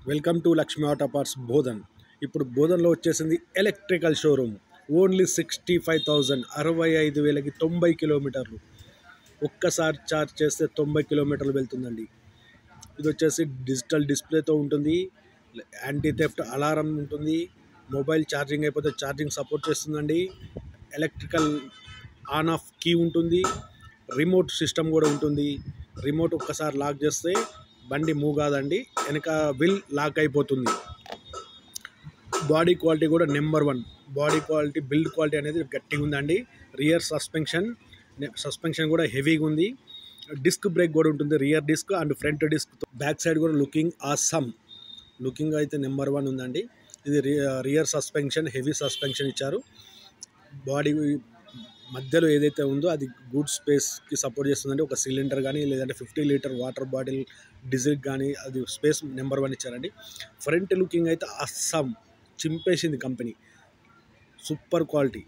Welcome to Lakshmi auto parts Bodhan. ఇప్పుడు బోధన్లో వచ్చేసింది electrical showroom. Only 65,000, 65,000కి 90 కిలోమీటర్లు. ఒక్కసారి ఛార్జ్ చేస్తే 90 కిలోమీటర్లు వెళ్తుందండి. ఇది వచ్చేసి డిజిటల్ డిస్ప్లేతో ఉంటుంది, యాంటీ థెఫ్ట్ అలారం ఉంటుంది, మొబైల్ ఛార్జింగ్ అయిపోతే ఛార్జింగ్ సపోర్ట్ చేస్తుందండి, ఎలక్ట్రికల్ ఆన్ ఆఫ్ కీ ఉంటుంది, రిమోట్ సిస్టమ్ కూడా ఉంటుంది. రిమోట్ ఒక్కసారి లాక్ చేస్తే బండి మూవ్ కాదండి, వెనక విల్ లాక్ అయిపోతుంది. బాడీ క్వాలిటీ కూడా number 1. Body quality, build quality అనేది గట్టిగా ఉందండి. రియర్ సస్పెన్షన్ కూడా హెవీగా ఉంది. డిస్క్ బ్రేక్ కూడా ఉంటుంది, rear disc and front disc. Back side కూడా లుకింగ్ అయితే నెంబర్ 1 ఉందండి. ఇది రియర్ సస్పెన్షన్, హెవీ సస్పెన్షన్ ఇచ్చారు. బాడీ మధ్యలో ఏదైతే ఉందో అది గుడ్ స్పేస్కి సపోర్ట్ చేస్తుందండి. ఒక సిలిండర్ కానీ లేదంటే 50 లీటర్ వాటర్ బాటిల్ డీజిల్ కానీ అది స్పేస్ నెంబర్ 1 ఇచ్చారండి. ఫ్రంట్ లుకింగ్ అయితే అస్సాం చింపేసింది కంపెనీ. Super quality.